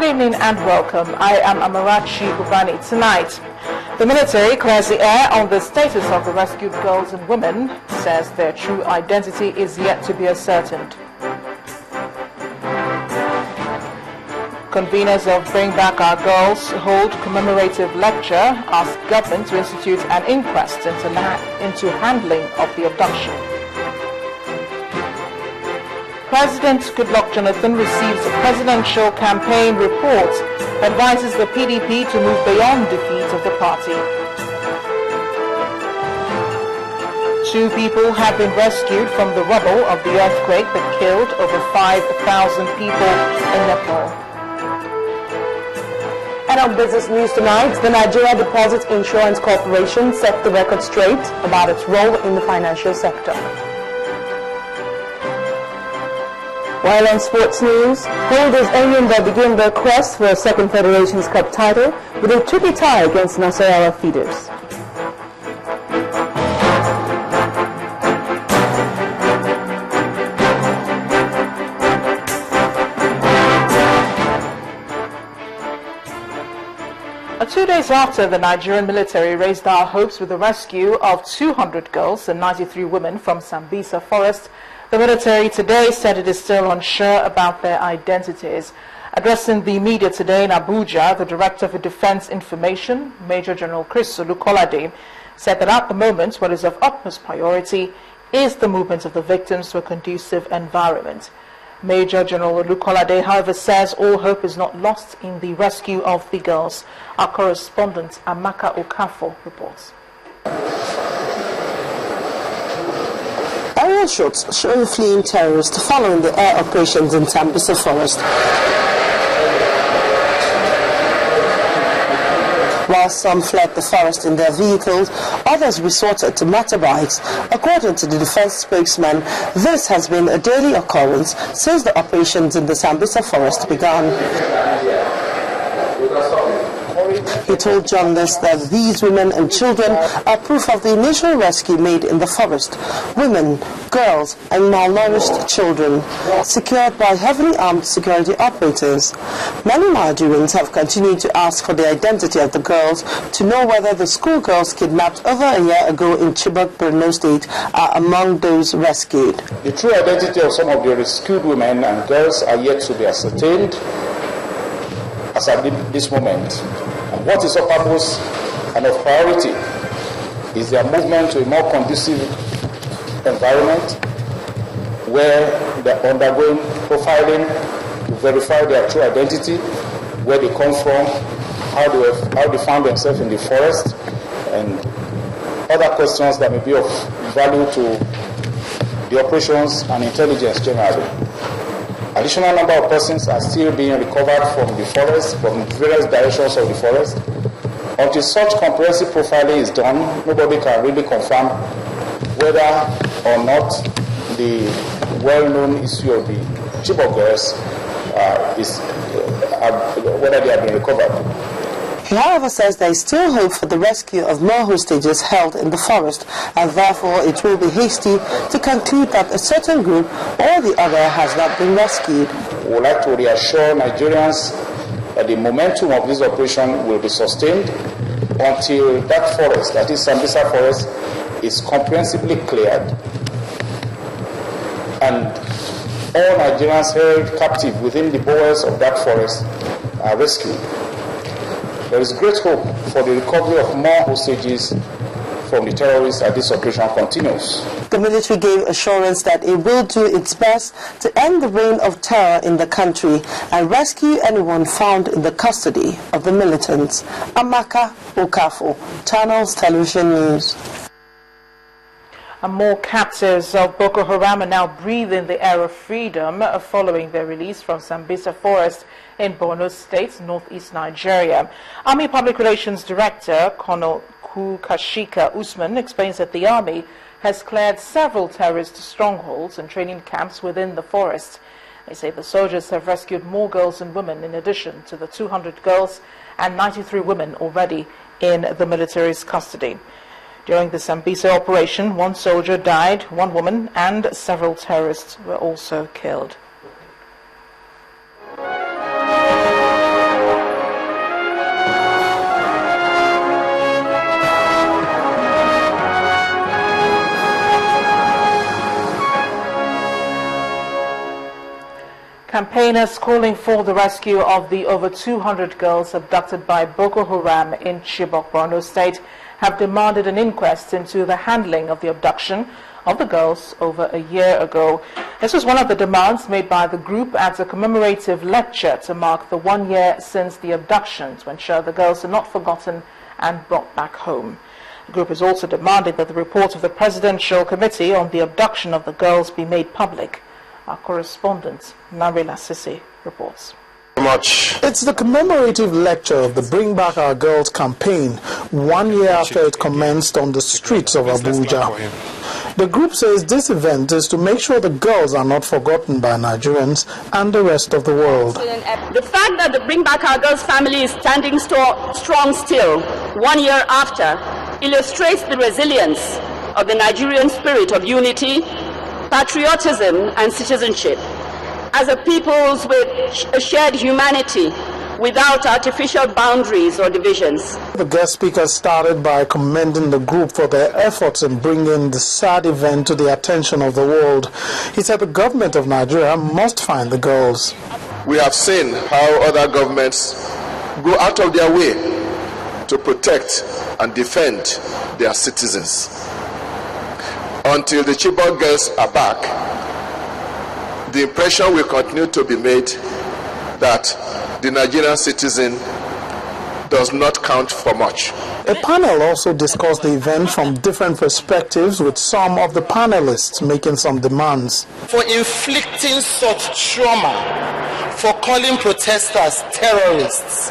evening and welcome. I am Amarachi Ubani. Tonight, the military clears the air on the status of the rescued girls and women, says their true identity is yet to be ascertained. Conveners of Bring Back Our Girls hold commemorative lecture, ask government to institute an inquest into handling of the abduction. President Goodluck Jonathan receives a presidential campaign report, advises the PDP to move beyond defeat of the party. 2 people have been rescued from the rubble of the earthquake that killed over 5,000 people in Nepal. And on business news tonight, the Nigeria Deposit Insurance Corporation set the record straight about its role in the financial sector. While on sports news, holders Enyimba begin their quest for a second Federations Cup title with a tricky tie against Nasarawa Feeders. 2 days after the Nigerian military raised our hopes with the rescue of 200 girls and 93 women from Sambisa Forest, the military today said it is still unsure about their identities. Addressing the media today in Abuja, the Director for Defense Information, Major General Chris Olukolade, said that at the moment what is of utmost priority is the movement of the victims to a conducive environment. Major General Olukolade, however, says all hope is not lost in the rescue of the girls. Our correspondent Amaka Okafo reports. Aerial shots showing fleeing terrorists following the air operations in Sambisa Forest. While some fled the forest in their vehicles, others resorted to motorbikes. According to the defense spokesman, this has been a daily occurrence since the operations in the Sambisa Forest began. He told journalists that these women and children are proof of the initial rescue made in the forest. Women, girls, and malnourished children, secured by heavily armed security operators. Many Nigerians have continued to ask for the identity of the girls to know whether the schoolgirls kidnapped over a year ago in Chibok, Borno State are among those rescued. The true identity of some of the rescued women and girls are yet to be ascertained as at this moment. And what is of purpose and of priority is their movement to a more conducive environment where they're undergoing profiling to verify their true identity, where they come from, how they found themselves in the forest, and other questions that may be of value to the operations and intelligence generally. Additional number of persons are still being recovered from the forest, from various directions of the forest. Until such comprehensive profiling is done, nobody can really confirm whether or not the well-known issue of the Chibok girls whether they have been recovered. He, however, says there is still hope for the rescue of more hostages held in the forest, and therefore it will be hasty to conclude that a certain group or the other has not been rescued. We would like to reassure Nigerians that the momentum of this operation will be sustained until that forest, that is Sambisa Forest, is comprehensively cleared and all Nigerians held captive within the borders of that forest are rescued. There is great hope for the recovery of more hostages from the terrorists as this operation continues. The military gave assurance that it will do its best to end the reign of terror in the country and rescue anyone found in the custody of the militants. Amaka Okafo, Channels Television News. And more captives of Boko Haram are now breathing the air of freedom following their release from Sambisa Forest in Borno State, northeast Nigeria. Army Public Relations Director Colonel Kukashika Usman explains that the Army has cleared several terrorist strongholds and training camps within the forest. They say the soldiers have rescued more girls and women in addition to the 200 girls and 93 women already in the military's custody. During the Sambisa operation, 1 soldier died, 1 woman, and several terrorists were also killed. Campaigners calling for the rescue of the over 200 girls abducted by Boko Haram in Chibok, Borno State, have demanded an inquest into the handling of the abduction of the girls over a year ago. This was one of the demands made by the group at a commemorative lecture to mark the 1 year since the abduction, to ensure the girls are not forgotten and brought back home. The group is also demanding that the report of the Presidential Committee on the abduction of the girls be made public. Our correspondent, Narila Sisi, reports. It's the commemorative lecture of the Bring Back Our Girls campaign, 1 year after it commenced on the streets of Abuja. The group says this event is to make sure the girls are not forgotten by Nigerians and the rest of the world. The fact that the Bring Back Our Girls family is standing strong still 1 year after illustrates the resilience of the Nigerian spirit of unity, patriotism and citizenship. As a peoples with a shared humanity without artificial boundaries or divisions. The guest speaker started by commending the group for their efforts in bringing the sad event to the attention of the world. He said the government of Nigeria must find the girls. We have seen how other governments go out of their way to protect and defend their citizens. Until the Chibok girls are back, the impression will continue to be made that the Nigerian citizen does not count for much. A panel also discussed the event from different perspectives, with some of the panelists making some demands. For inflicting such trauma, for calling protesters terrorists,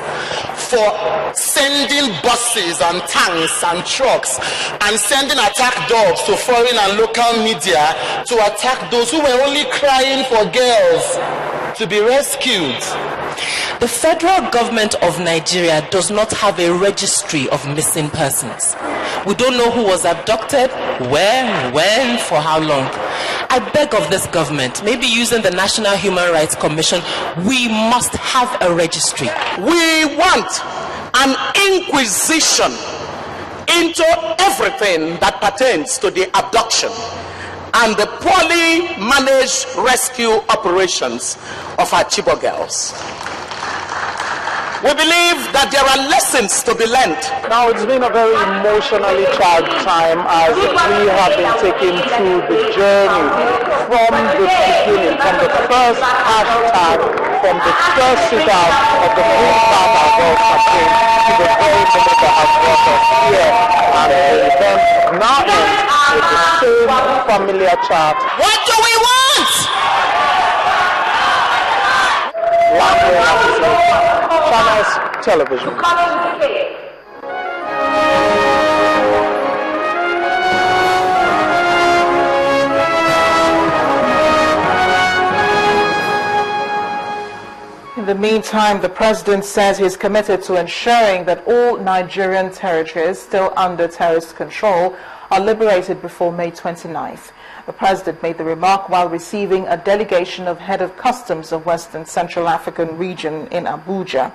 for sending buses and tanks and trucks and sending attack dogs to foreign and local media to attack those who were only crying for girls to be rescued. The federal government of Nigeria does not have a registry of missing persons. We don't know who was abducted, where, when, for how long. I beg of this government, maybe using the National Human Rights Commission, we must have a registry. We want an inquisition into everything that pertains to the abduction and the poorly managed rescue operations of our Chibok girls. We believe that there are lessons to be learned. Now, it's been a very emotionally charged time as we have been taken through the journey from the beginning, from the first hashtag, from the first sit-out of the Bring Back Our Girls campaign to the very moment that has brought us here. And the event now ends with the same familiar chant. What do we want? Channels Television. In the meantime, the president says he's committed to ensuring that all Nigerian territories still under terrorist control are liberated before May 29th. The president made the remark while receiving a delegation of head of customs of Western Central African region in Abuja.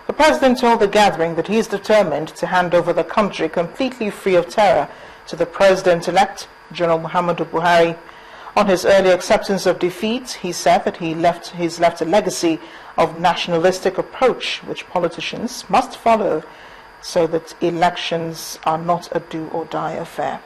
The president told the gathering that he is determined to hand over the country completely free of terror to the president-elect, General Muhammadu Buhari. On his early acceptance of defeat, he said that he's left a legacy of nationalistic approach which politicians must follow so that elections are not a do-or-die affair.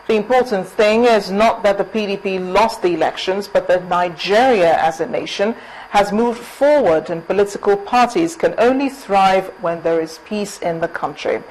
The important thing is not that the PDP lost the elections, but that Nigeria as a nation has moved forward, and political parties can only thrive when there is peace in the country.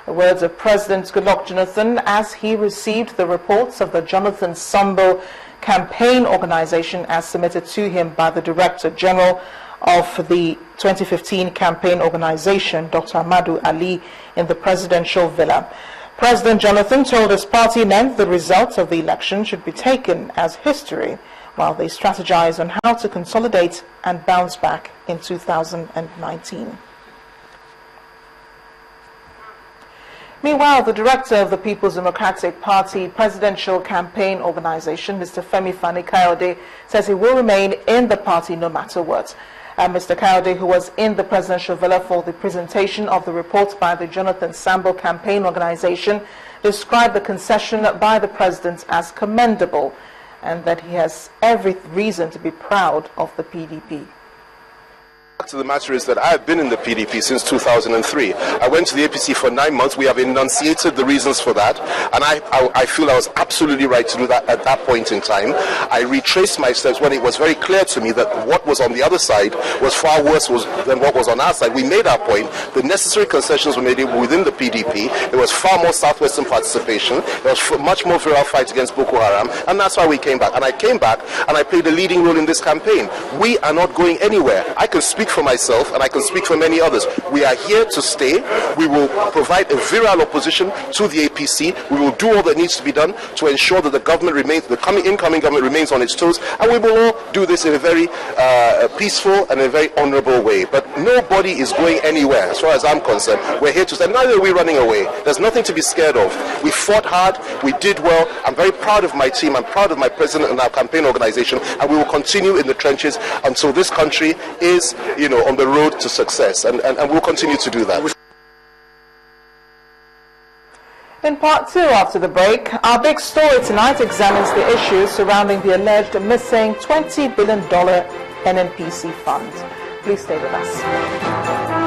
The words of President Goodluck Jonathan as he received the reports of the Jonathan Sambo campaign organization as submitted to him by the Director General of the 2015 campaign organization, Dr. Ahmadu Ali, in the presidential villa. President Jonathan told his party men the results of the election should be taken as history while they strategize on how to consolidate and bounce back in 2019. Meanwhile, the director of the People's Democratic Party Presidential Campaign Organization, Mr. Femi Fani-Kayode, says he will remain in the party no matter what. Mr. Kayode, who was in the presidential villa for the presentation of the report by the Jonathan Sambo Campaign Organization, described the concession by the president as commendable and that he has every reason to be proud of the PDP. The fact of the matter is that I have been in the PDP since 2003. I went to the APC for 9 months. We have enunciated the reasons for that, and I feel I was absolutely right to do that at that point in time. I retraced my steps when it was very clear to me that what was on the other side was far worse than what was on our side. We made our point. The necessary concessions were made within the PDP. There was far more Southwestern participation. There was much more virile fight against Boko Haram, and that's why we came back. And I came back, and I played a leading role in this campaign. We are not going anywhere. I can speak for myself, and I can speak for many others. We are here to stay. We will provide a virile opposition to the APC. We will do all that needs to be done to ensure that the government remains, the incoming government remains on its toes, and we will all do this in a very peaceful and a very honorable way. But nobody is going anywhere, as far as I'm concerned. We're here to stay. Neither are we running away. There's nothing to be scared of. We fought hard. We did well. I'm very proud of my team. I'm proud of my president and our campaign organization, and we will continue in the trenches until this country is, on the road to success, and we'll continue to do that. In part 2 after the break, our big story tonight examines the issues surrounding the alleged missing $20 billion NNPC fund. Please stay with us.